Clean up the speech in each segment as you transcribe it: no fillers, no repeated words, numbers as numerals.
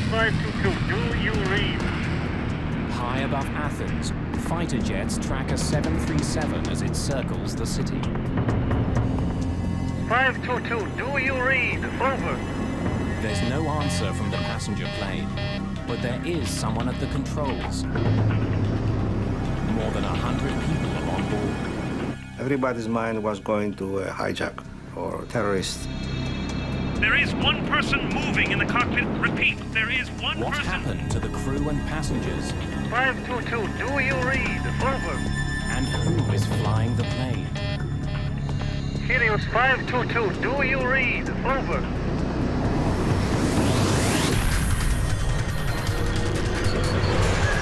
522, do you read? High above Athens, fighter jets track a 737 as it circles the city. 522, do you read? Over. There's no answer from the passenger plane, but there is someone at the controls. More than 100 people are on board. Everybody's mind was going to a hijack or terrorists. There is one person moving in the cockpit. Repeat, there is one What person. happened to the crew and passengers? 522, do you read? Over. And who is flying the plane? Helios 522, do you read? Over.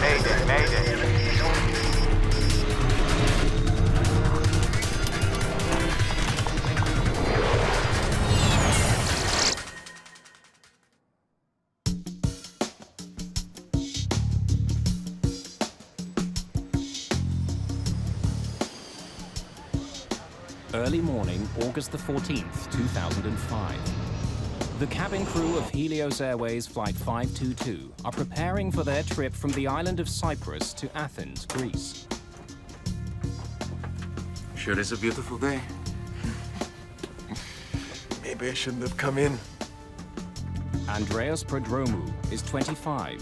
Mayday, mayday. Early morning, August the 14th, 2005. The cabin crew of Helios Airways Flight 522 are preparing for their trip from the island of Cyprus to Athens, Greece. Sure is a beautiful day. Maybe I shouldn't have come in. Andreas Prodromou is 25.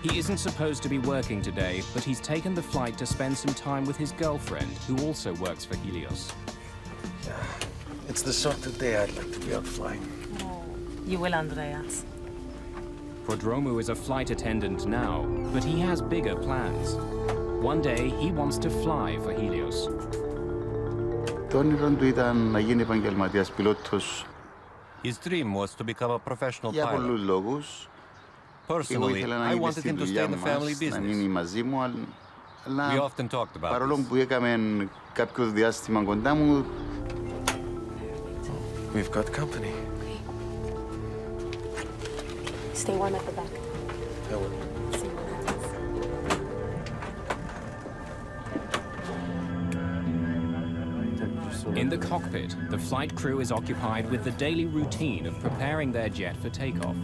He isn't supposed to be working today, but he's taken the flight to spend some time with his girlfriend, who also works for Helios. Yeah, it's the sort of day I'd like to be out flying. You will, Andreas. Prodromou is a flight attendant now, but he has bigger plans. One day, he wants to fly for Helios. Το όνειρο του ήταν να γίνει επαγγελματίας πιλότος. His dream was to become a professional Για πολλούς pilot. λόγους. Εγώ Personally, ήθελα να I είναι wanted στη him to stay δουλειά in the family μας, να μείνει business. μαζί μου, We αλλά often talked about παρόλο this. που έκαμε κάποιο διάστημα κοντά μου, We've got company. Stay warm at the back. I will. See what happens. In the cockpit, the flight crew is occupied with the daily routine of preparing their jet for takeoff.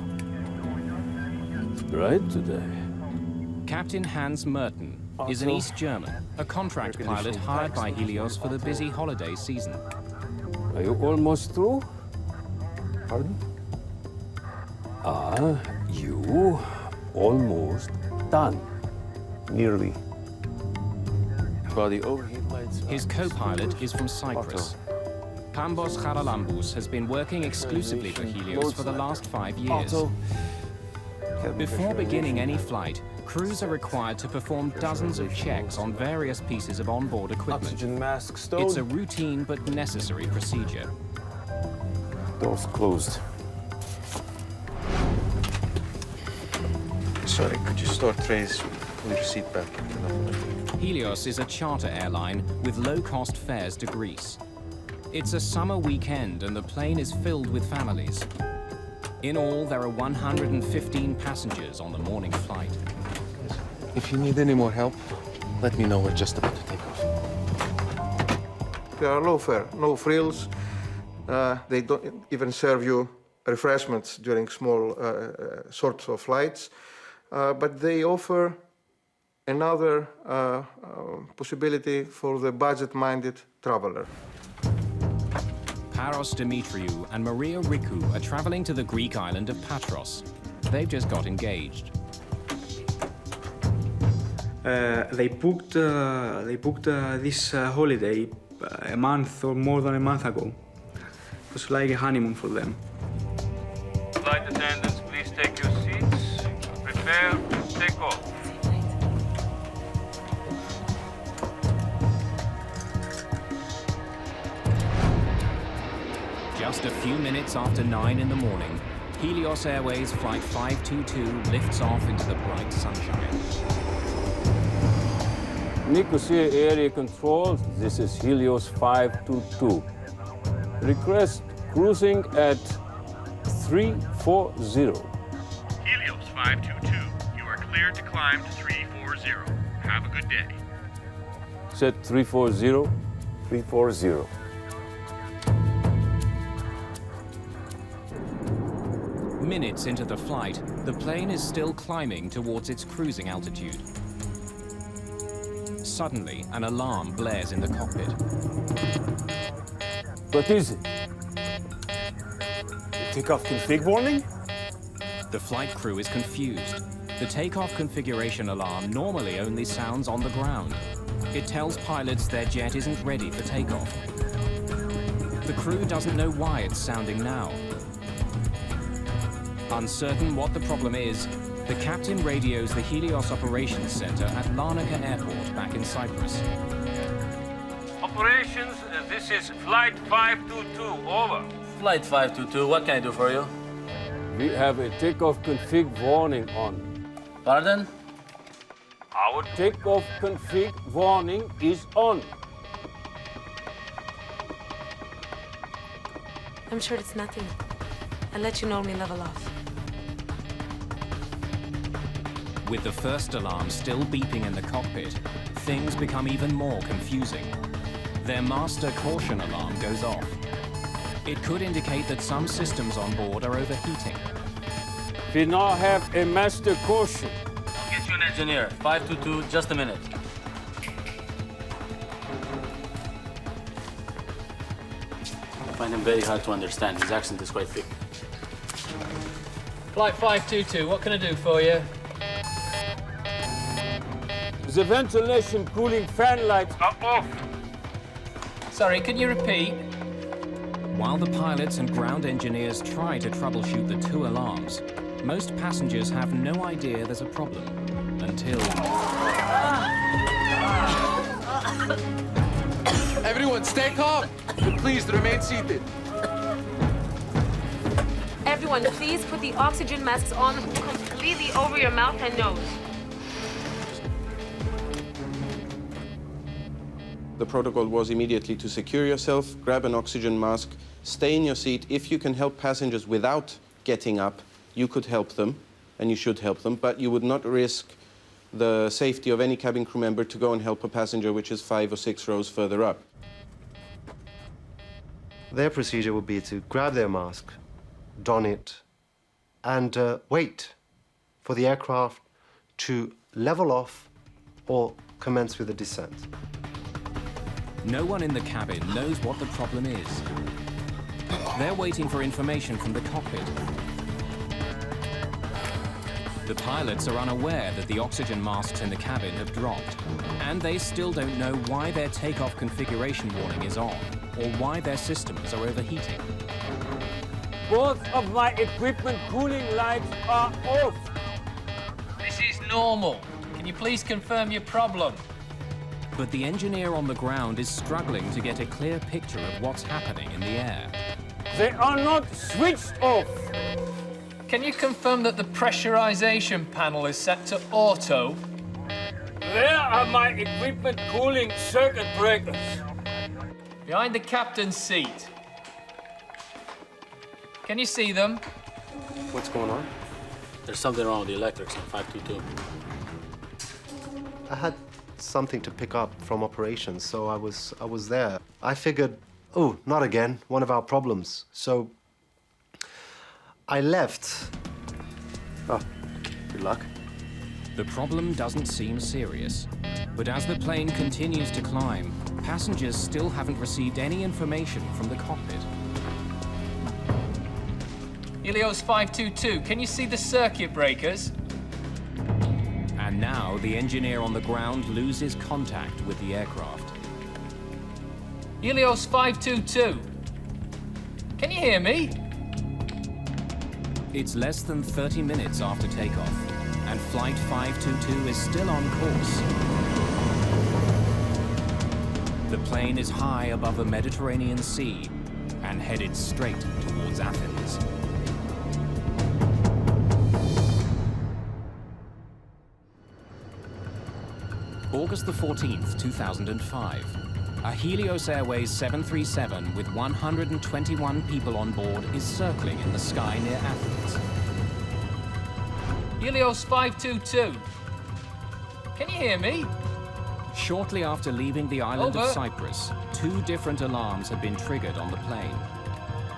It's bright today. Captain Hans Merten is an East German, a contract pilot hired by Helios for the busy holiday season. Are you almost through? Pardon? You almost done. Nearly. But the overheat lights. His co-pilot is from Cyprus. Pambos Charalambous has been working exclusively for Helios for the last 5 years. Before beginning any flight, crews are required to perform dozens of checks on various pieces of onboard equipment. Oxygen mask stowed. It's a routine but necessary procedure. Doors closed. Sorry, could you store trays? Pull your seat back. Helios is a charter airline with low-cost fares to Greece. It's a summer weekend and the plane is filled with families. In all, there are 115 passengers on the morning flight. If you need any more help, let me know. We're just about to take off. They are low fare, no frills. They don't even serve you refreshments during small sorts of flights. But they offer another possibility for the budget-minded traveler. Paros Dimitriou and Maria Rikou are traveling to the Greek island of Patros. They've just got engaged. They booked this holiday a month or more than a month ago. It was like a honeymoon for them. Flight attendants, please take your seats. Prepare to take off. Just a few minutes after 9 in the morning, Helios Airways Flight 522 lifts off into the bright sunshine. Nicosia Area Control, this is Helios 522. Request cruising at 340. Helios 522, you are cleared to climb to 340. Have a good day. Set 340. 340. Minutes into the flight, the plane is still climbing towards its cruising altitude. Suddenly, an alarm blares in the cockpit. What is it? The takeoff config warning? The flight crew is confused. The takeoff configuration alarm normally only sounds on the ground. It tells pilots their jet isn't ready for takeoff. The crew doesn't know why it's sounding now. Uncertain what the problem is, the captain radios the Helios Operations Center at Larnaca Airport back in Cyprus. Operations, this is Flight 522, over. Flight 522, what can I do for you? We have a takeoff config warning on. Pardon? Our Takeoff config warning is on. I'm sure it's nothing. I'll let you know when we level off. With the first alarm still beeping in the cockpit, things become even more confusing. Their master caution alarm goes off. It could indicate that some systems on board are overheating. We now have a master caution. I'll get you an engineer. 522, just a minute. I find him very hard to understand. His accent is quite thick. Flight 522, what can I do for you? The ventilation cooling fan lights are off. Sorry, can you repeat? While the pilots and ground engineers try to troubleshoot the two alarms, most passengers have no idea there's a problem until... Everyone, stay calm. Please remain seated. Everyone, please put the oxygen masks on completely over your mouth and nose. The protocol was immediately to secure yourself, grab an oxygen mask, stay in your seat. If you can help passengers without getting up, you could help them, and you should help them, but you would not risk the safety of any cabin crew member to go and help a passenger which is 5 or 6 rows further up. Their procedure would be to grab their mask, don it, and wait for the aircraft to level off or commence with a descent. No one in the cabin knows what the problem is. They're waiting for information from the cockpit. The pilots are unaware that the oxygen masks in the cabin have dropped, and they still don't know why their takeoff configuration warning is on, or why their systems are overheating. Both of my equipment cooling lights are off. This is normal. Can you please confirm your problem? But the engineer on the ground is struggling to get a clear picture of what's happening in the air. They are not switched off. Can you confirm that the pressurization panel is set to auto? Where are my equipment cooling circuit breakers? Behind the captain's seat. Can you see them? What's going on? There's something wrong with the electrics on 522. I had something to pick up from operations, so I was there. I figured, oh, not again, one of our problems. So I left. Oh, good luck. The problem doesn't seem serious, but as the plane continues to climb, passengers still haven't received any information from the cockpit. Helios 522, can you see the circuit breakers? And now the engineer on the ground loses contact with the aircraft. Helios 522, can you hear me? It's less than 30 minutes after takeoff, and Flight 522 is still on course. The plane is high above the Mediterranean Sea and headed straight towards Athens. August the 14th, 2005. A Helios Airways 737 with 121 people on board is circling in the sky near Athens. Helios 522, can you hear me? Shortly after leaving the island Over. of Cyprus, 2 different alarms had been triggered on the plane.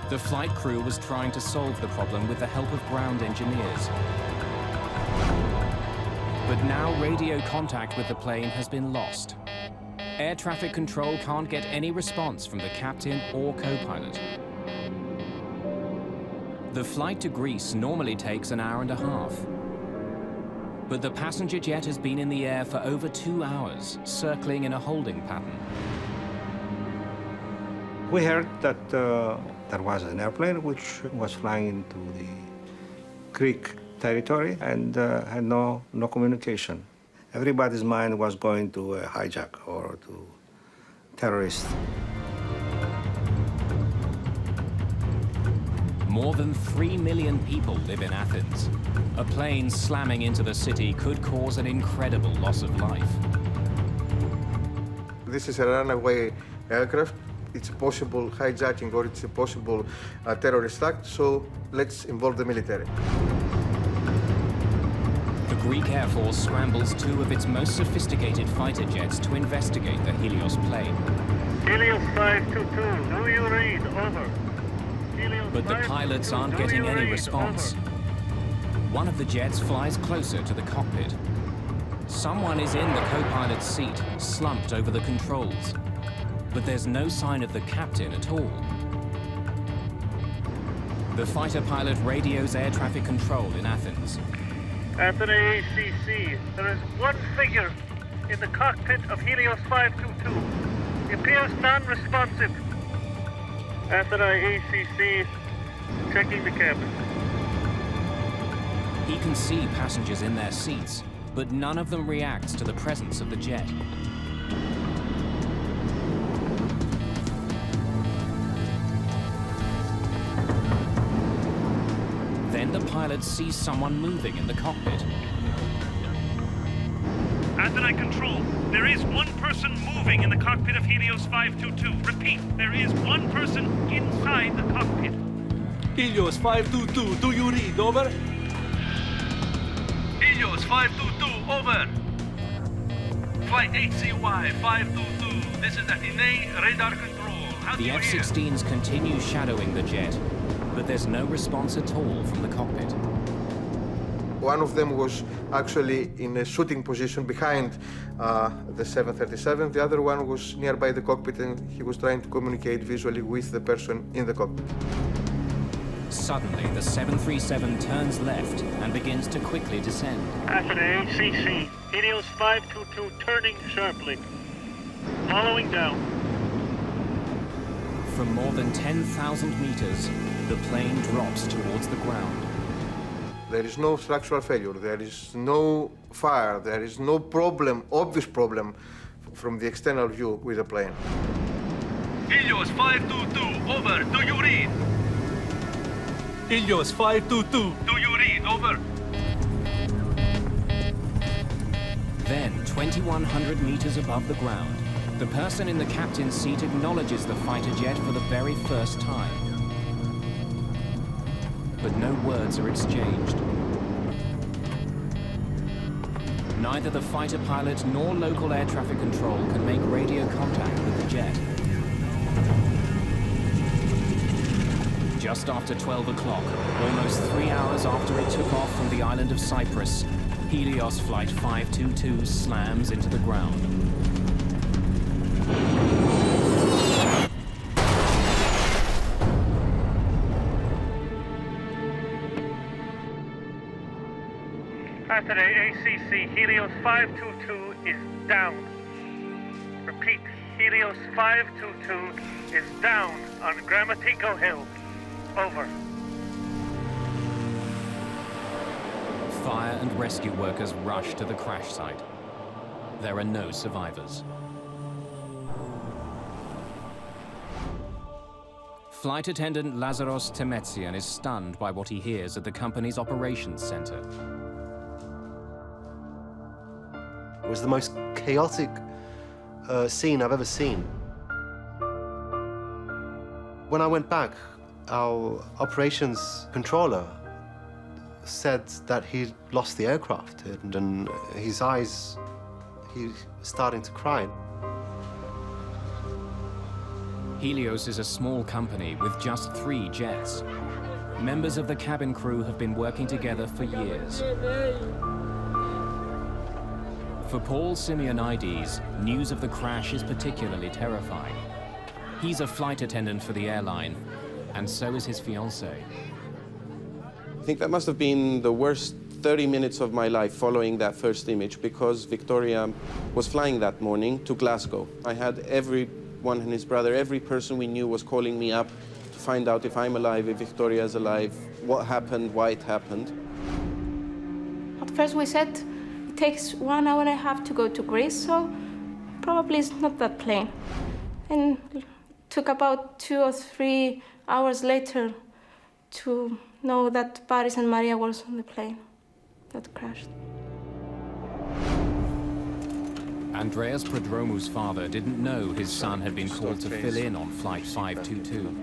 The flight crew was trying to solve the problem with the help of ground engineers. But now radio contact with the plane has been lost. Air traffic control can't get any response from the captain or co-pilot. The flight to Greece normally takes an hour and a half. But the passenger jet has been in the air for over 2 hours, circling in a holding pattern. We heard that there was an airplane which was flying into the Greek territory and had no communication. Everybody's mind was going to a hijack or to terrorists. More than 3 million people live in Athens. A plane slamming into the city could cause an incredible loss of life. This is a runaway aircraft. It's a possible hijacking or it's a possible terrorist act, so let's involve the military. The Greek Air Force scrambles 2 of its most sophisticated fighter jets to investigate the Helios plane. Helios 522, do you read? Over. Helios But the pilots aren't getting any response. One of the jets flies closer to the cockpit. Someone is in the co-pilot's seat, slumped over the controls. But there's no sign of the captain at all. The fighter pilot radios air traffic control in Athens. Athens ACC, there is one figure in the cockpit of Helios 522. He appears non-responsive. Athens ACC, checking the cabin. He can see passengers in their seats, but none of them reacts to the presence of the jet. Then the pilot sees someone moving in the cockpit. Athens control, there is one person moving in the cockpit of Helios 522. Repeat, there is one person inside the cockpit. Helios 522, do you read? Over? Helios 522, over. Flight HCY 522, this is Athene radar control. How do The you hear? F-16s continue shadowing the jet, but there's no response at all from the cockpit. One of them was actually in a shooting position behind the 737. The other one was nearby the cockpit and he was trying to communicate visually with the person in the cockpit. Suddenly, the 737 turns left and begins to quickly descend. Athens ACC, Helios 522 turning sharply. Following down. From more than 10,000 meters, the plane drops towards the ground. There is no structural failure, there is no fire, there is no problem, obvious problem from the external view with the plane. Helios 522, over. Do you read? Helios 522. Do you read? Over. Then, 2,100 meters above the ground, the person in the captain's seat acknowledges the fighter jet for the very first time. But no words are exchanged. Neither the fighter pilot nor local air traffic control can make radio contact with the jet. Just after 12 o'clock, almost 3 hours after it took off from the island of Cyprus, Helios Flight 522 slams into the ground. Athens ACC, Helios 522 is down. Repeat, Helios 522 is down on Grammatico Hill. Over. Fire and rescue workers rush to the crash site. There are no survivors. Flight attendant Lazaros Temetsian is stunned by what he hears at the company's operations center. It was the most chaotic scene I've ever seen. When I went back, our operations controller said that he'd lost the aircraft and his eyes, he was starting to cry. Helios is a small company with just 3 jets. Members of the cabin crew have been working together for years. For Paul Simeonides, news of the crash is particularly terrifying. He's a flight attendant for the airline, and so is his fiancée. I think that must have been the worst 30 minutes of my life following that first image, because Victoria was flying that morning to Glasgow. I had everyone and his brother, every person we knew was calling me up to find out if I'm alive, if Victoria is alive, what happened, why it happened. At first we said it takes 1 hour and a half to go to Greece, so probably it's not that plane. And it took about 2 or 3 hours later to know that Paris and Maria was on the plane that crashed. Andreas Prodromu's father didn't know his son had been called to fill in on Flight 522.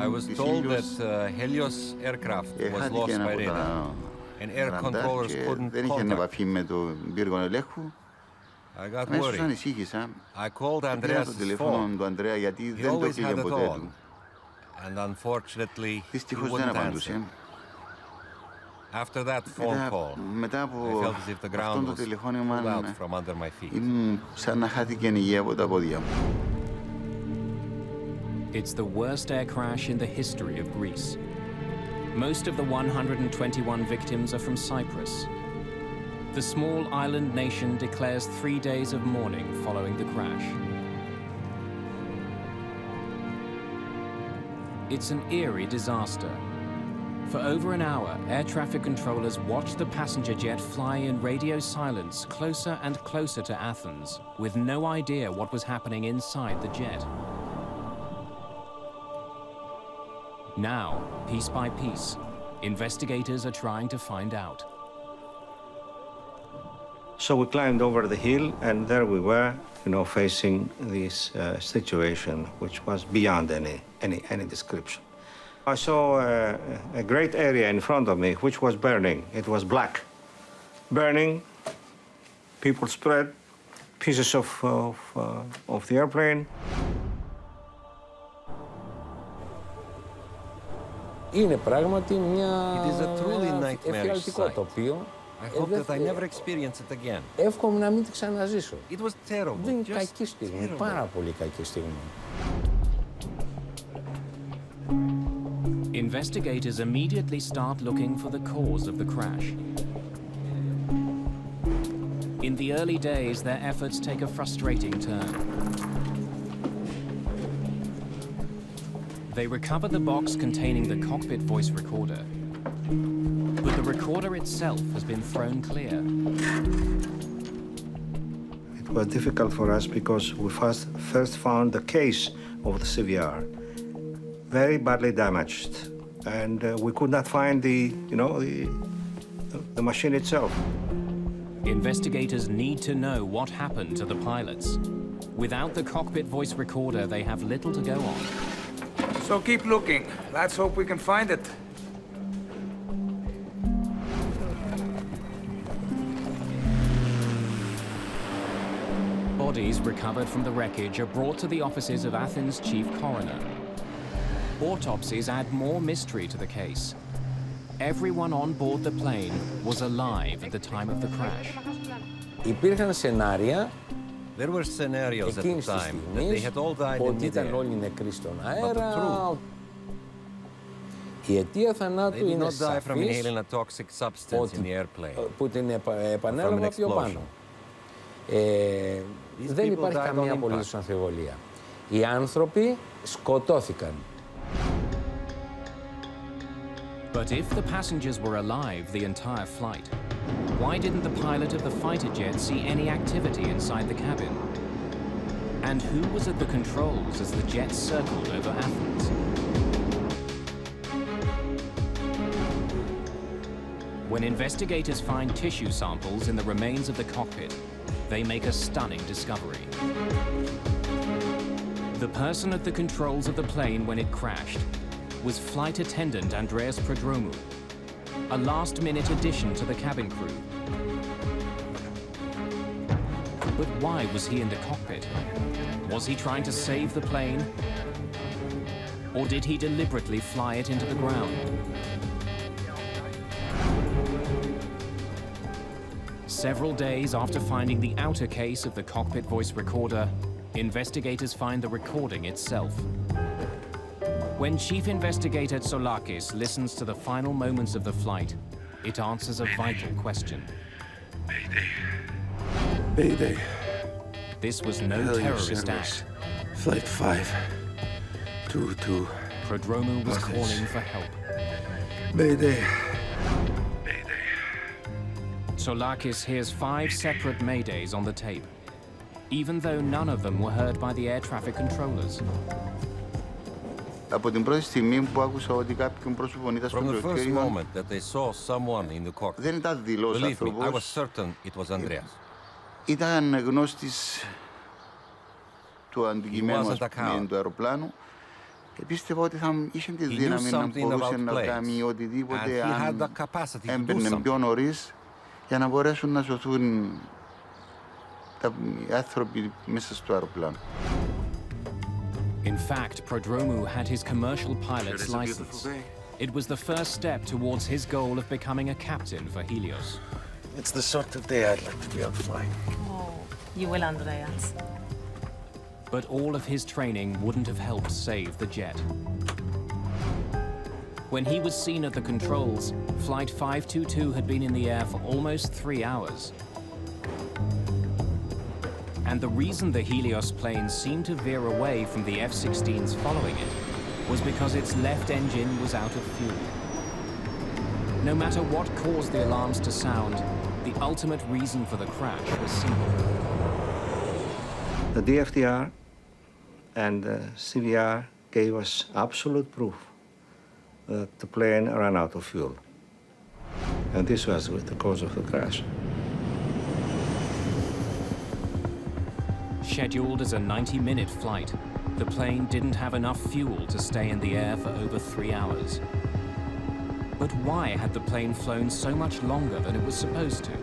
I was told that Helios aircraft was lost by radar, and air controllers couldn't contact. I got worried. I called Andreas' phone. He always had it on, and unfortunately, he wouldn't answer. After that phone call, I felt as if the ground was pulled out from under my feet. It's the worst air crash in the history of Greece. Most of the 121 victims are from Cyprus. The small island nation declares 3 days of mourning following the crash. It's an eerie disaster. For over an hour, air traffic controllers watched the passenger jet fly in radio silence closer and closer to Athens, with no idea what was happening inside the jet. Now, piece by piece, investigators are trying to find out. So we climbed over the hill, and there we were, facing this situation, which was beyond any description. I saw a great area in front of me, which was burning. It was black. Burning, people spread, pieces of the airplane. Είναι πράγματι μια It is a truly nightmarish εφιαλτικό sight. τοπίο. I hope that I never experience it again. Εύχομαι να μην τη ξαναζήσω. It was terrible. Δεν είναι Just κακή στιγμή, terrible. πάρα πολύ κακή στιγμή. Investigators immediately start looking for the cause of the crash. In the early days, their efforts take a frustrating turn. They recover the box containing the cockpit voice recorder, but the recorder itself has been thrown clear. It was difficult for us because we first found the case of the CVR very badly damaged, and we could not find the machine itself. Investigators need to know what happened to the pilots. Without the cockpit voice recorder, they have little to go on. So keep looking. Let's hope we can find it. Bodies recovered from the wreckage are brought to the offices of Athens' chief coroner. Autopsies add more mystery to the case. Everyone on board the plane was alive at the time of the crash. Υπήρχαν σενάρια There were scenarios at the εκείνης της time that they στιγμής had all died in ότι ήταν midair. όλοι νεκροί στον the αέρα. truth- Η αιτία They θανάτου did είναι not die from σαφής, inhaling a toxic substance in the airplane. που την From an επανέλαβα πιο πάνω. explosion. Δεν people υπάρχει died on καμία impact. απολύτως αμφιβολία. Οι άνθρωποι σκοτώθηκαν. But if the passengers were alive the entire flight, why didn't the pilot of the fighter jet see any activity inside the cabin? And who was at the controls as the jet circled over Athens? When investigators find tissue samples in the remains of the cockpit, they make a stunning discovery. The person at the controls of the plane when it crashed was flight attendant Andreas Prodromu, a last-minute addition to the cabin crew. But why was he in the cockpit? Was he trying to save the plane? Or did he deliberately fly it into the ground? Several days after finding the outer case of the cockpit voice recorder, investigators find the recording itself. When Chief Investigator Tsoulakis listens to the final moments of the flight, it answers a vital question. Mayday. Mayday. This was no Helios terrorist Airways. act. Flight 522. Prodromou was Message. calling for help. Mayday. Tsoulakis hears 5 separate maydays on the tape, even though none of them were heard by the air traffic controllers. Από την πρώτη στιγμή που άκουσα ότι κάποιον πρόσωπο ήταν στο From the first κροκέριο, moment that they saw someone in the cockpit, δεν ήταν δηλός believe me, I was άνθρωπος. certain it was Andreas. Ήταν γνώστης του αντικειμένου wasn't ας a πούμε, coward. του αεροπλάνου. Πίστευα ότι θα είχε τη He knew δύναμη να something μπορούσε about να planes, κάνει and οτιδήποτε he had the αν capacity to do έμπαινε something. πιο νωρίς για να μπορέσουν να σωθούν οι άνθρωποι μέσα στο αεροπλάνο. In fact, Prodromou had his commercial pilot's license. It was the first step towards his goal of becoming a captain for Helios. It's the sort of day I'd like to be out flying. Oh, you will, Andreas. But all of his training wouldn't have helped save the jet. When he was seen at the controls, Flight 522 had been in the air for almost 3 hours. And the reason the Helios plane seemed to veer away from the F-16s following it was because its left engine was out of fuel. No matter what caused the alarms to sound, the ultimate reason for the crash was simple. The DFTR and the CVR gave us absolute proof that the plane ran out of fuel. And this was the cause of the crash. Scheduled as a 90-minute flight, the plane didn't have enough fuel to stay in the air for over 3 hours. But why had the plane flown so much longer than it was supposed to?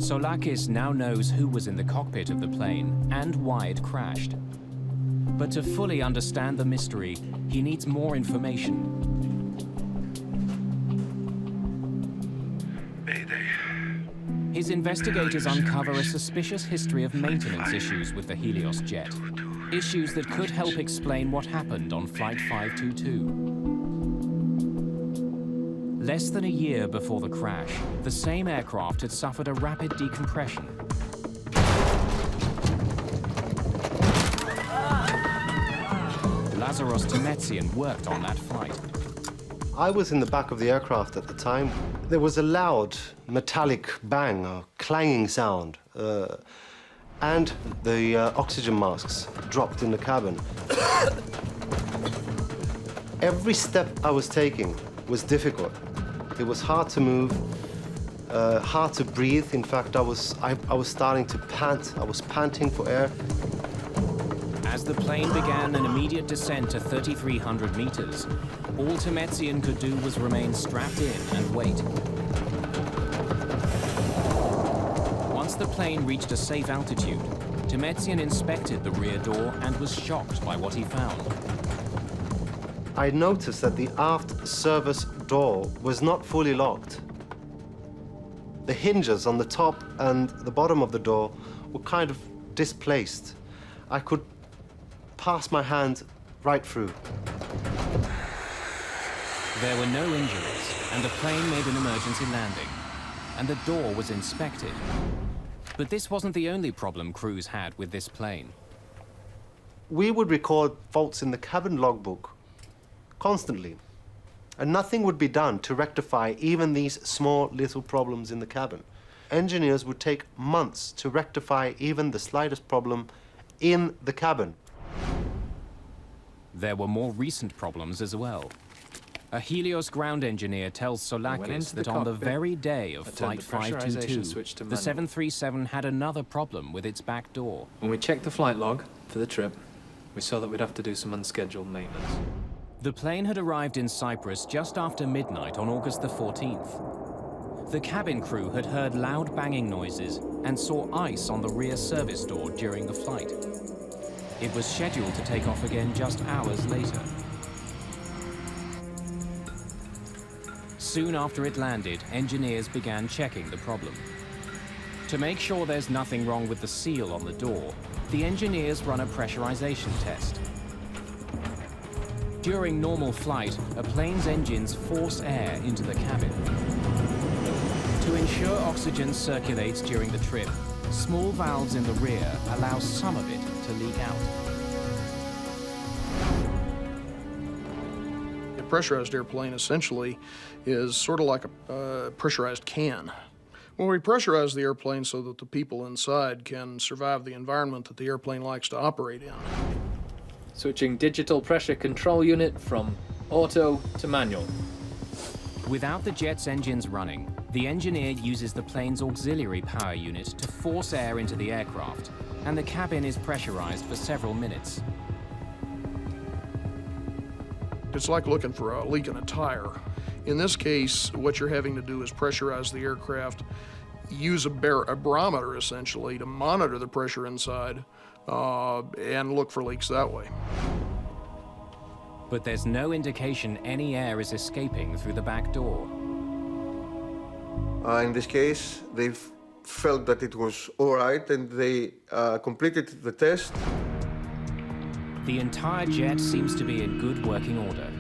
Tsoulakis now knows who was in the cockpit of the plane and why it crashed. But to fully understand the mystery, he needs more information. His investigators uncover a suspicious history of maintenance issues with the Helios jet. Issues that could help explain what happened on Flight 522. Less than a year before the crash, the same aircraft had suffered a rapid decompression. Lazaros Temetsian worked on that flight. I was in the back of the aircraft at the time. There was a loud metallic bang, a clanging sound, and the oxygen masks dropped in the cabin. Every step I was taking was difficult. It was hard to move, hard to breathe. In fact, I was starting to pant. I was panting for air. As the plane began an immediate descent to 3,300 meters, all Temetsian could do was remain strapped in and wait. Once the plane reached a safe altitude, Temetsian inspected the rear door and was shocked by what he found. I noticed that the aft service door was not fully locked. The hinges on the top and the bottom of the door were kind of displaced. I could pass my hand right through. There were no injuries, and the plane made an emergency landing, and the door was inspected. But this wasn't the only problem crews had with this plane. We would record faults in the cabin logbook constantly, and nothing would be done to rectify even these small little problems in the cabin. Engineers would take months to rectify even the slightest problem in the cabin. There were more recent problems as well. A Helios ground engineer tells Tsoulakis that on the very day of Flight 522, the 737 had another problem with its back door. When we checked the flight log for the trip, we saw that we'd have to do some unscheduled maintenance. The plane had arrived in Cyprus just after midnight on August the 14th. The cabin crew had heard loud banging noises and saw ice on the rear service door during the flight. It was scheduled to take off again just hours later. Soon after it landed, engineers began checking the problem. To make sure there's nothing wrong with the seal on the door, the engineers run a pressurization test. During normal flight, a plane's engines force air into the cabin. To ensure oxygen circulates during the trip, small valves in the rear allow some of it to leak out. A pressurized airplane essentially is sort of like a pressurized can. Well, we pressurize the airplane so that the people inside can survive the environment that the airplane likes to operate in. Switching digital pressure control unit from auto to manual. Without the jet's engines running, the engineer uses the plane's auxiliary power unit to force air into the aircraft, and the cabin is pressurized for several minutes. It's like looking for a leak in a tire. In this case, what you're having to do is pressurize the aircraft, use a barometer essentially to monitor the pressure inside, and look for leaks that way. But there's no indication any air is escaping through the back door. In this case, they felt that it was all right and they completed the test. The entire jet seems to be in good working order.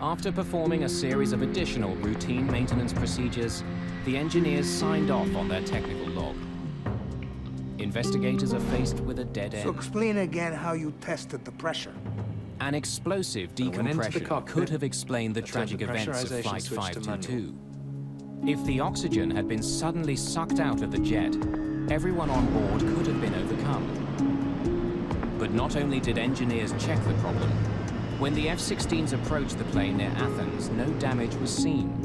After performing a series of additional routine maintenance procedures, the engineers signed off on their technical log. Investigators are faced with a dead end. So explain again how you tested the pressure. An explosive decompression could have explained the tragic events of Flight 522. If the oxygen had been suddenly sucked out of the jet, everyone on board could have been overcome. But not only did engineers check the problem, when the F-16s approached the plane near Athens, no damage was seen.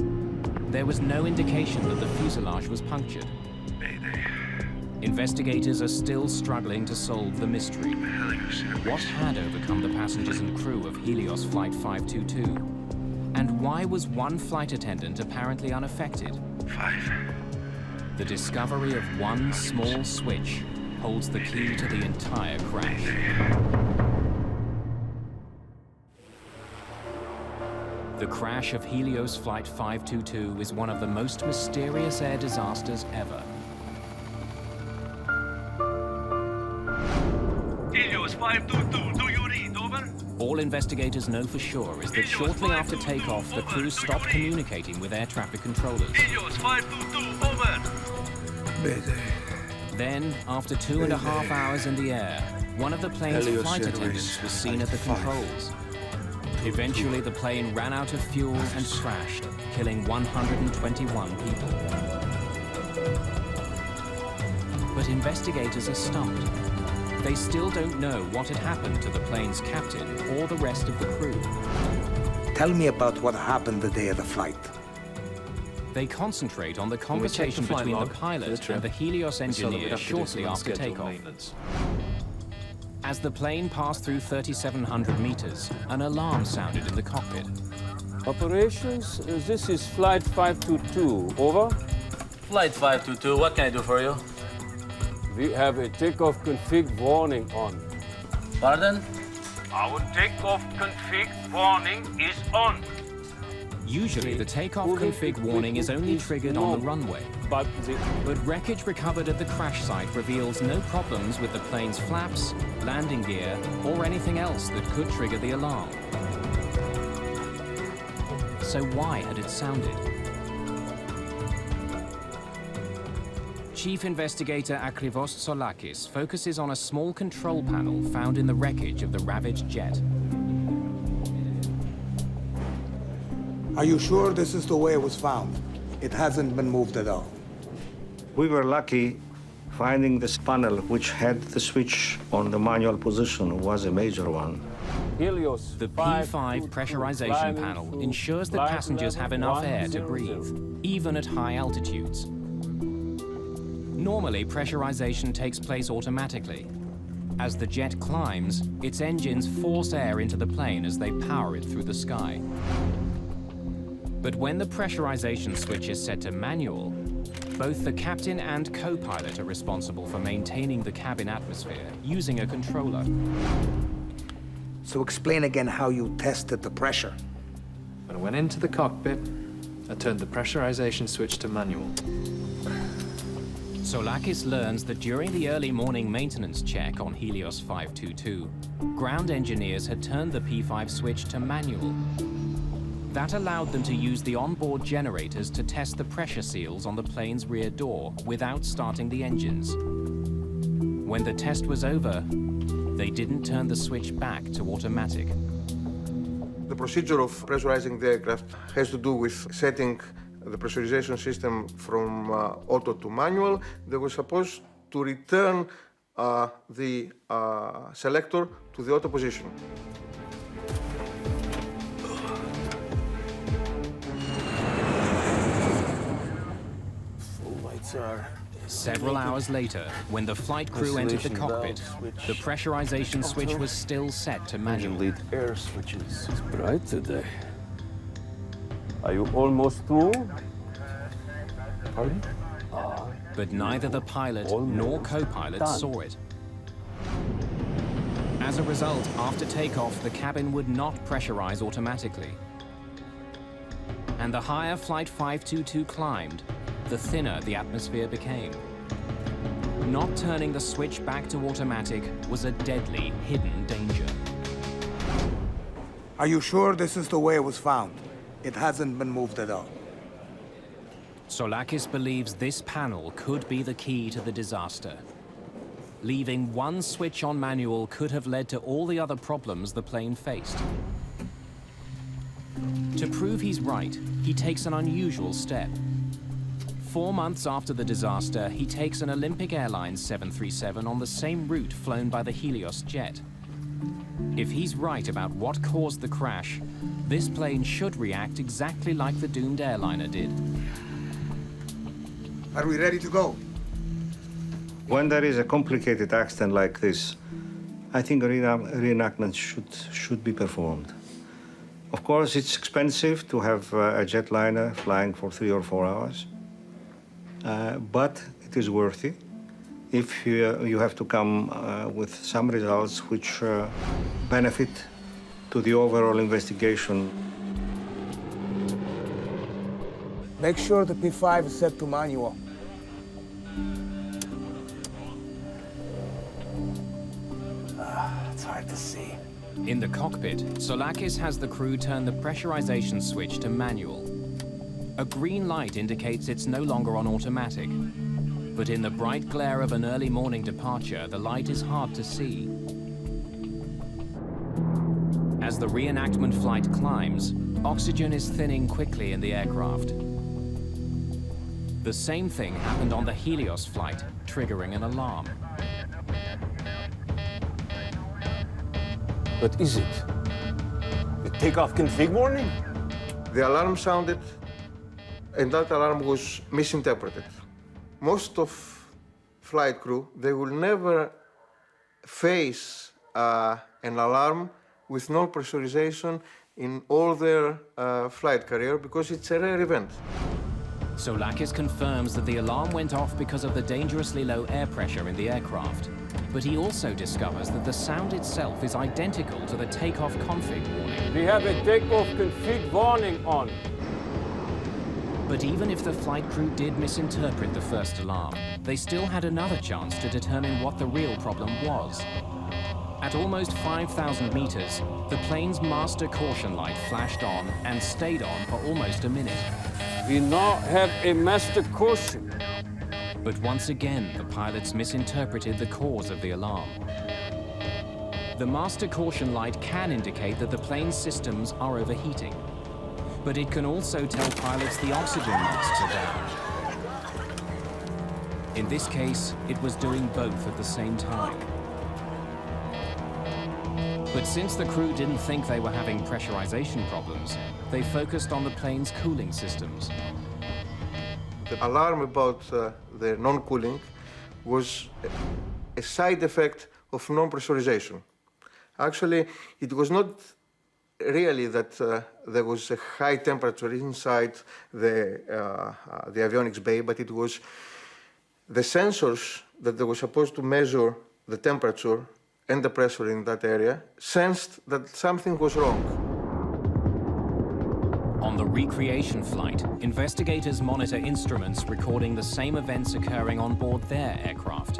There was no indication that the fuselage was punctured. Investigators are still struggling to solve the mystery. What had overcome the passengers and crew of Helios Flight 522? And why was one flight attendant apparently unaffected? The discovery of one small switch holds the key to the entire crash. The crash of Helios Flight 522 is one of the most mysterious air disasters ever. Helios 522, do you read? Over? All investigators know for sure is that shortly after takeoff, the crew stopped communicating with air traffic controllers. Helios 522, over. Then, after 2.5 hours in the air, one of the plane's flight attendants was seen at the controls. Eventually, the plane ran out of fuel and crashed, killing 121 people. But investigators are stumped. They still don't know what had happened to the plane's captain or the rest of the crew. Tell me about what happened the day of the flight. They concentrate on the conversation between the pilot and the Helios engineer shortly after takeoff. As the plane passed through 3,700 meters, an alarm sounded in the cockpit. Operations, this is Flight 522, over? Flight 522, what can I do for you? We have a takeoff config warning on. Pardon? Our takeoff config warning is on. Usually, the takeoff config warning is only triggered on the runway. But wreckage recovered at the crash site reveals no problems with the plane's flaps, landing gear, or anything else that could trigger the alarm. So why had it sounded? Chief Investigator Akrivos Tsolakis focuses on a small control panel found in the wreckage of the ravaged jet. Are you sure this is the way it was found? It hasn't been moved at all. We were lucky finding this panel, which had the switch on the manual position, was a major one. Helios, the P5 pressurization panel ensures that passengers have enough air to breathe, even at high altitudes. Normally, pressurization takes place automatically. As the jet climbs, its engines force air into the plane as they power it through the sky. But when the pressurization switch is set to manual, both the captain and co-pilot are responsible for maintaining the cabin atmosphere using a controller. So explain again how you tested the pressure. When I went into the cockpit, I turned the pressurization switch to manual. Soulakis learns that during the early morning maintenance check on Helios 522, ground engineers had turned the P5 switch to manual. That allowed them to use the onboard generators to test the pressure seals on the plane's rear door without starting the engines. When the test was over, they didn't turn the switch back to automatic. The procedure of pressurizing the aircraft has to do with setting the pressurization system from auto to manual. They were supposed to return the selector to the auto position. Several hours later, when the flight crew entered the cockpit, the pressurization switch was still set to manual. Lead air switches. It's bright today. Are you almost through? Pardon? But neither the pilot nor co-pilot saw it. As a result, after takeoff, the cabin would not pressurize automatically. And the higher Flight 522 climbed, the thinner the atmosphere became. Not turning the switch back to automatic was a deadly, hidden danger. Are you sure this is the way it was found? It hasn't been moved at all. Soulakis believes this panel could be the key to the disaster. Leaving one switch on manual could have led to all the other problems the plane faced. To prove he's right, he takes an unusual step. 4 months after the disaster, he takes an Olympic Airlines 737 on the same route flown by the Helios jet. If he's right about what caused the crash, this plane should react exactly like the doomed airliner did. Are we ready to go? When there is a complicated accident like this, I think a reenactment should be performed. Of course, it's expensive to have a jetliner flying for 3 or 4 hours. But it is worthy if you have to come with some results which benefit to the overall investigation. Make sure the P5 is set to manual. It's hard to see. In the cockpit, Soulakis has the crew turn the pressurization switch to manual. A green light indicates it's no longer on automatic. But in the bright glare of an early morning departure, the light is hard to see. As the reenactment flight climbs, oxygen is thinning quickly in the aircraft. The same thing happened on the Helios flight, triggering an alarm. What is it? The takeoff config warning? The alarm sounded, and that alarm was misinterpreted. Most of flight crew, they will never face an alarm with no pressurization in all their flight career because it's a rare event. Soulakis confirms that the alarm went off because of the dangerously low air pressure in the aircraft. But he also discovers that the sound itself is identical to the takeoff config warning. We have a takeoff config warning on. But even if the flight crew did misinterpret the first alarm, they still had another chance to determine what the real problem was. At almost 5,000 meters, the plane's master caution light flashed on and stayed on for almost a minute. We now have a master caution. But once again, the pilots misinterpreted the cause of the alarm. The master caution light can indicate that the plane's systems are overheating. But it can also tell pilots the oxygen masks are down. In this case, it was doing both at the same time. But since the crew didn't think they were having pressurization problems, they focused on the plane's cooling systems. The alarm about the non-cooling was a side effect of non-pressurization. Actually, it was not really that there was a high temperature inside the avionics bay, but it was the sensors that they were supposed to measure the temperature and the pressure in that area sensed that something was wrong. On the recreation flight, investigators monitor instruments recording the same events occurring on board their aircraft.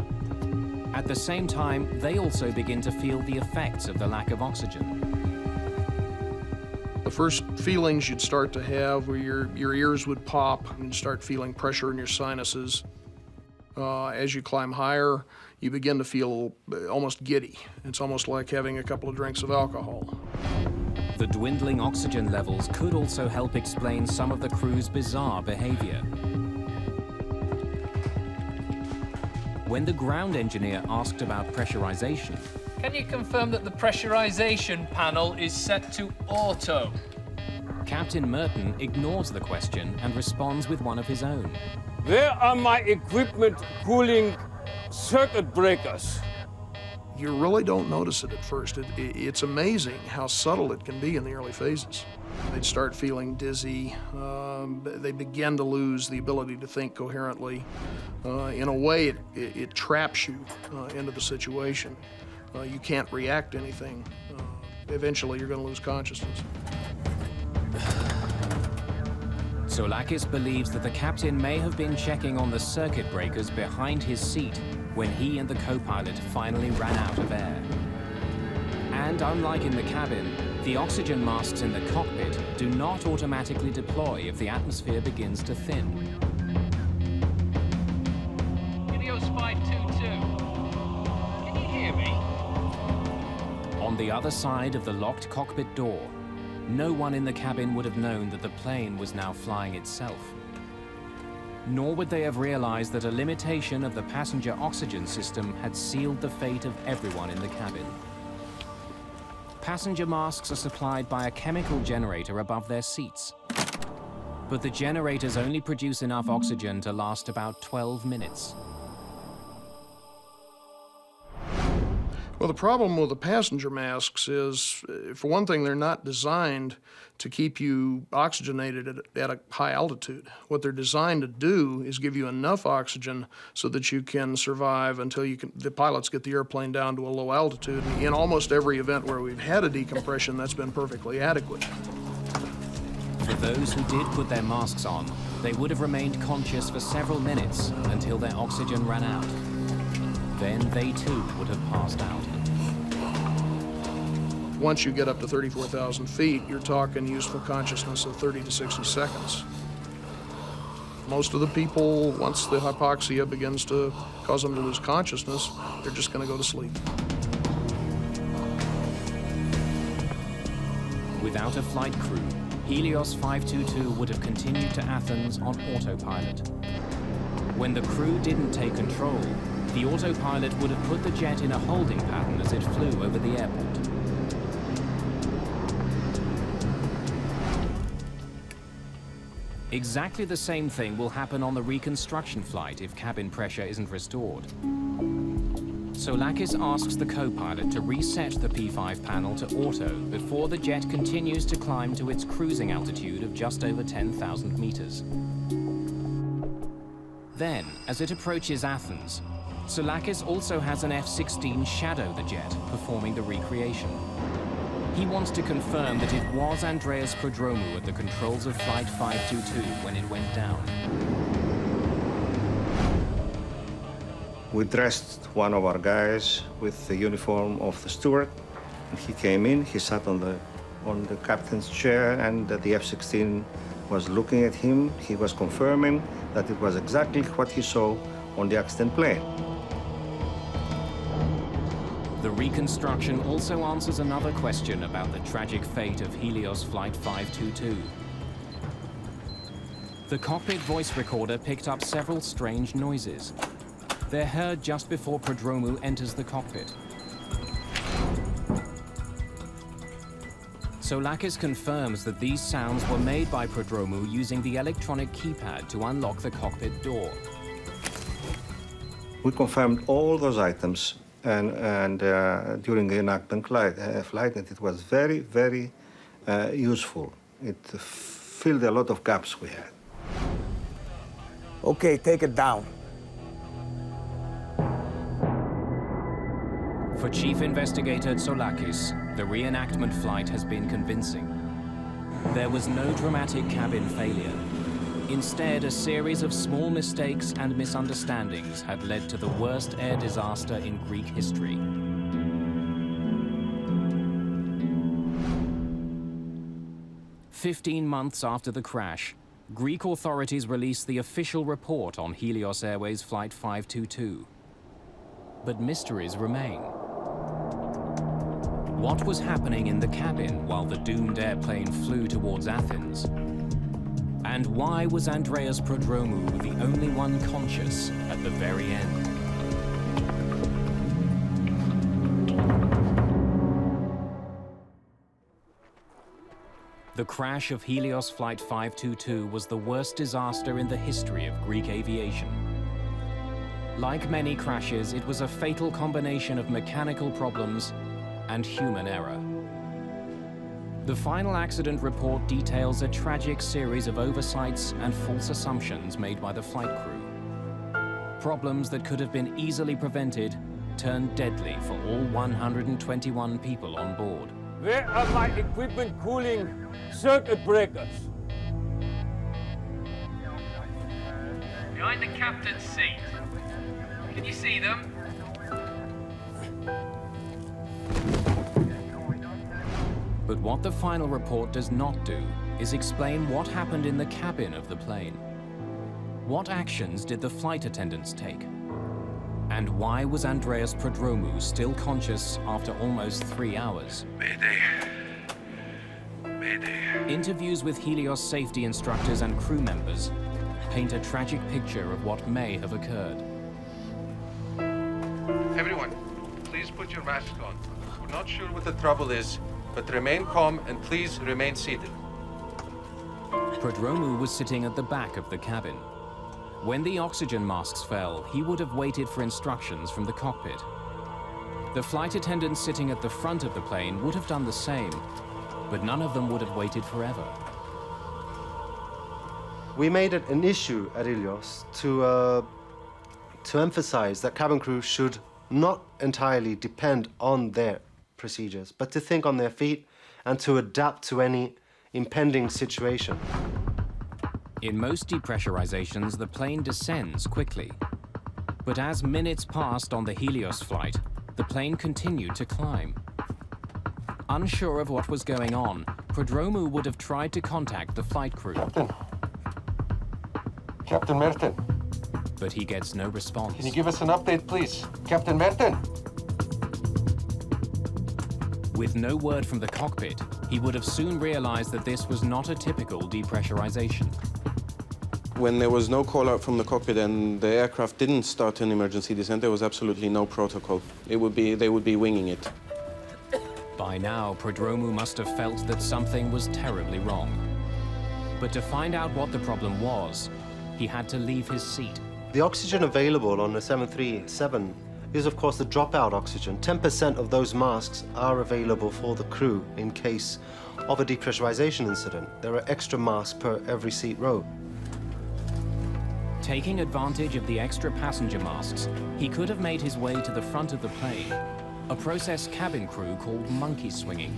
At the same time, they also begin to feel the effects of the lack of oxygen. The first feelings you'd start to have were your ears would pop and you'd start feeling pressure in your sinuses. As you climb higher, you begin to feel almost giddy. It's almost like having a couple of drinks of alcohol. The dwindling oxygen levels could also help explain some of the crew's bizarre behavior. When the ground engineer asked about pressurization, can you confirm that the pressurization panel is set to auto? Captain Merton ignores the question and responds with one of his own. Where are my equipment cooling circuit breakers? You really don't notice it at first. It's amazing how subtle it can be in the early phases. They'd start feeling dizzy. They begin to lose the ability to think coherently. In a way, it traps you into the situation. You can't react to anything. Eventually, you're going to lose consciousness. Soulakis believes that the captain may have been checking on the circuit breakers behind his seat when he and the co-pilot finally ran out of air. And unlike in the cabin, the oxygen masks in the cockpit do not automatically deploy if the atmosphere begins to thin. Helios 522. Can you hear me? On the other side of the locked cockpit door, no one in the cabin would have known that the plane was now flying itself. Nor would they have realized that a limitation of the passenger oxygen system had sealed the fate of everyone in the cabin. Passenger masks are supplied by a chemical generator above their seats. But the generators only produce enough oxygen to last about 12 minutes. Well, the problem with the passenger masks is, for one thing, they're not designed to keep you oxygenated at a high altitude. What they're designed to do is give you enough oxygen so that you can survive until the pilots get the airplane down to a low altitude. In almost every event where we've had a decompression, that's been perfectly adequate. For those who did put their masks on, they would have remained conscious for several minutes until their oxygen ran out. Then they too would have passed out. Once you get up to 34,000 feet, you're talking useful consciousness of 30 to 60 seconds. Most of the people, once the hypoxia begins to cause them to lose consciousness, they're just going to go to sleep. Without a flight crew, Helios 522 would have continued to Athens on autopilot. When the crew didn't take control, the autopilot would have put the jet in a holding pattern as it flew over the airport. Exactly the same thing will happen on the reconstruction flight if cabin pressure isn't restored. Soulakis asks the co-pilot to reset the P5 panel to auto before the jet continues to climb to its cruising altitude of just over 10,000 meters. Then, as it approaches Athens, Soulakis also has an F-16 shadow the jet, performing the recreation. He wants to confirm that it was Andreas Prodromou at the controls of Flight 522 when it went down. We dressed one of our guys with the uniform of the steward. He came in, he sat on the captain's chair, and the F-16 was looking at him. He was confirming that it was exactly what he saw on the accident plane. The reconstruction also answers another question about the tragic fate of Helios Flight 522. The cockpit voice recorder picked up several strange noises. They're heard just before Prodromou enters the cockpit. Soulakis confirms that these sounds were made by Prodromou using the electronic keypad to unlock the cockpit door. We confirmed all those items and during the enactment flight, and it was very, very useful. It filled a lot of gaps we had. Okay, take it down. For Chief Investigator Tsolakis, the reenactment flight has been convincing. There was no dramatic cabin failure. Instead, a series of small mistakes and misunderstandings had led to the worst air disaster in Greek history. "15 months after the crash, Greek authorities released the official report on Helios Airways Flight 522. But mysteries remain. What was happening in the cabin while the doomed airplane flew towards Athens? And why was Andreas Prodromou the only one conscious at the very end? The crash of Helios Flight 522 was the worst disaster in the history of Greek aviation. Like many crashes, it was a fatal combination of mechanical problems and human error. The final accident report details a tragic series of oversights and false assumptions made by the flight crew. Problems that could have been easily prevented turned deadly for all 121 people on board. Where are my equipment cooling circuit breakers? Behind the captain's seat. Can you see them? But what the final report does not do is explain what happened in the cabin of the plane. What actions did the flight attendants take? And why was Andreas Prodromou still conscious after almost 3 hours? Mayday. Mayday. Interviews with Helios safety instructors and crew members paint a tragic picture of what may have occurred. Everyone, please put your masks on. We're not sure what the trouble is, but remain calm and please remain seated. Prodromou was sitting at the back of the cabin. When the oxygen masks fell, he would have waited for instructions from the cockpit. The flight attendants sitting at the front of the plane would have done the same, but none of them would have waited forever. We made it an issue at Helios to emphasize that cabin crew should not entirely depend on their procedures, but to think on their feet and to adapt to any impending situation. In most depressurizations, the plane descends quickly. But as minutes passed on the Helios flight, the plane continued to climb. Unsure of what was going on, Prodromou would have tried to contact the flight crew. Captain Merton. But he gets no response. Can you give us an update, please? Captain Merton. With no word from the cockpit, he would have soon realized that this was not a typical depressurization. When there was no call out from the cockpit and the aircraft didn't start an emergency descent, there was absolutely no protocol. They would be winging it. By now, Prodromou must have felt that something was terribly wrong. But to find out what the problem was, he had to leave his seat. The oxygen available on the 737 is, of course, the dropout oxygen. 10% of those masks are available for the crew in case of a depressurization incident. There are extra masks per every seat row. Taking advantage of the extra passenger masks, he could have made his way to the front of the plane, a process cabin crew called monkey swinging.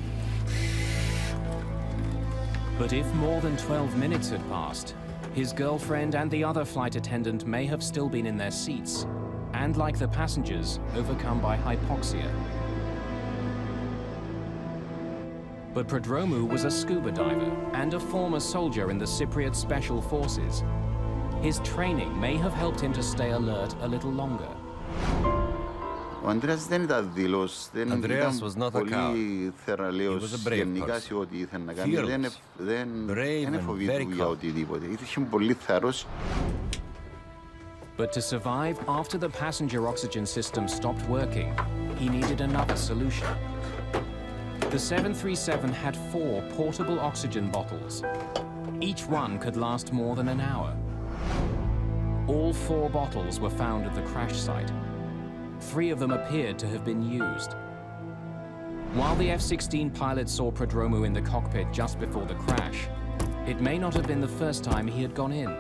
But if more than 12 minutes had passed, his girlfriend and the other flight attendant may have still been in their seats, and like the passengers, overcome by hypoxia. But Prodromou was a scuba diver and a former soldier in the Cypriot Special Forces. His training may have helped him to stay alert a little longer. Andreas was not a coward. He was a brave person. Fearless, brave and very calm. But to survive after the passenger oxygen system stopped working, he needed another solution. The 737 had 4 portable oxygen bottles. Each one could last more than an hour. All 4 bottles were found at the crash site. 3 of them appeared to have been used. While the F-16 pilot saw Prodromou in the cockpit just before the crash, it may not have been the first time he had gone in.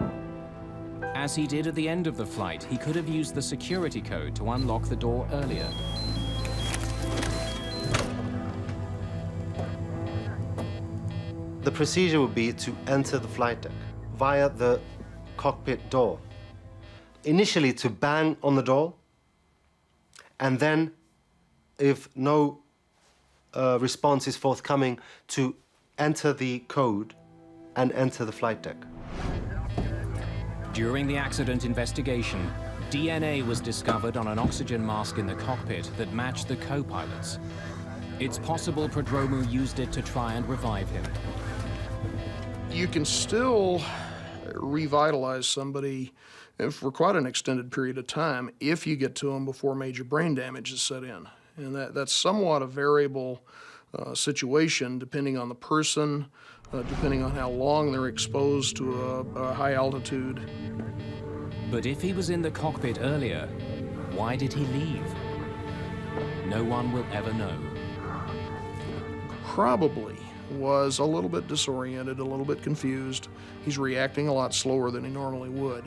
As he did at the end of the flight, he could have used the security code to unlock the door earlier. The procedure would be to enter the flight deck via the cockpit door. Initially to bang on the door, and then, if no response is forthcoming, to enter the code and enter the flight deck. During the accident investigation, DNA was discovered on an oxygen mask in the cockpit that matched the co-pilot's. It's possible Prodromou used it to try and revive him. You can still revitalize somebody for quite an extended period of time if you get to them before major brain damage is set in. And that's somewhat a variable situation depending on the person, depending on how long they're exposed to a high altitude. But if he was in the cockpit earlier, why did he leave? No one will ever know. Probably was a little bit disoriented, a little bit confused. He's reacting a lot slower than he normally would.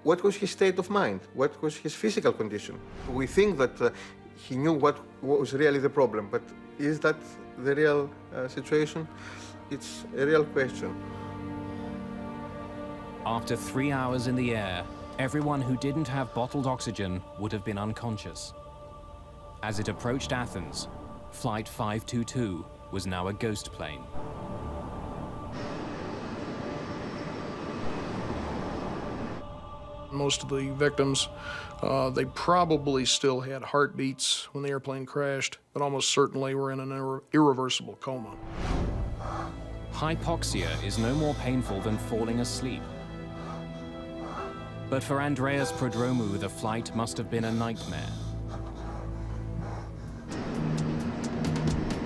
What was his state of mind? What was his physical condition? We think that he knew what was really the problem, but is that the real situation? It's a real question. After 3 hours in the air, everyone who didn't have bottled oxygen would have been unconscious. As it approached Athens, Flight 522 was now a ghost plane. Most of the victims, they probably still had heartbeats when the airplane crashed, but almost certainly were in an irreversible coma. Hypoxia is no more painful than falling asleep. But for Andreas Prodromou, the flight must have been a nightmare.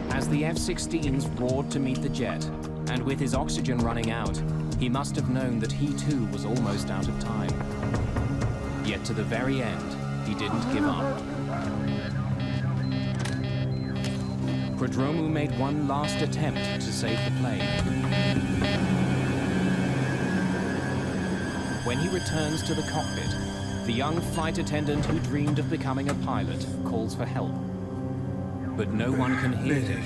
As the F-16s roared to meet the jet, and with his oxygen running out, he must have known that he too was almost out of time. Yet to the very end, he didn't give up. Prodromou made one last attempt to save the plane. When he returns to the cockpit, the young flight attendant who dreamed of becoming a pilot calls for help. But no one can hear him,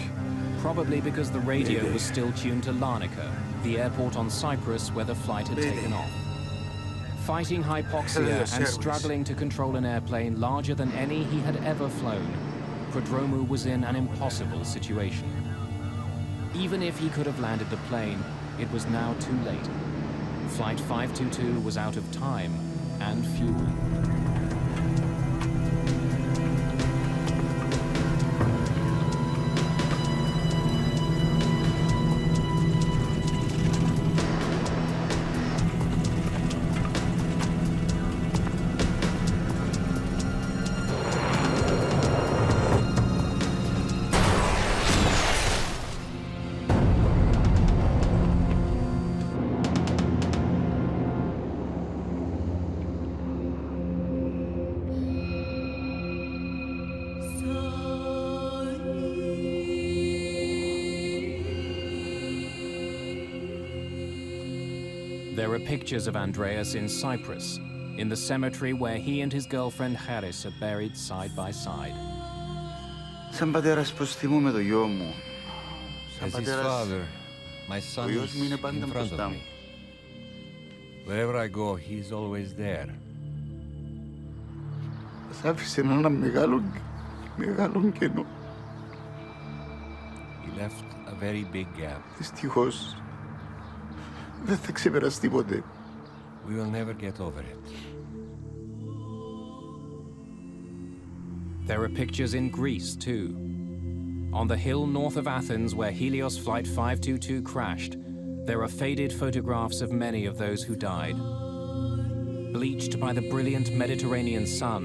probably because the radio was still tuned to Larnaca, the airport on Cyprus where the flight had taken off. Fighting hypoxia and struggling to control an airplane larger than any he had ever flown, Prodromou was in an impossible situation. Even if he could have landed the plane, it was now too late. Flight 522 was out of time and fuel. There are pictures of Andreas in Cyprus, in the cemetery where he and his girlfriend Helios are buried side by side. Σαν πατέρας προς θυμούμαι το γιο μου. As his father, my son is in front of me. Wherever I go, he's always there. Σ' άφησε ένα μεγάλο κενό. He left a very big gap. Δυστυχώς, δεν θα ξεπεραστεί ποτέ. We will never get over it. There are pictures in Greece, too. On the hill north of Athens, where Helios Flight 522 crashed, there are faded photographs of many of those who died. Bleached by the brilliant Mediterranean sun,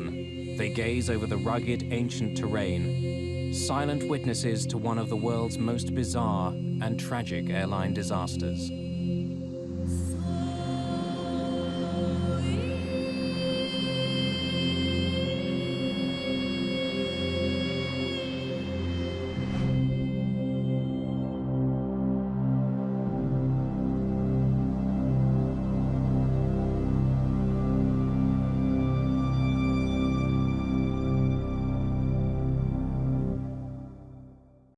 they gaze over the rugged, ancient terrain, silent witnesses to one of the world's most bizarre and tragic airline disasters.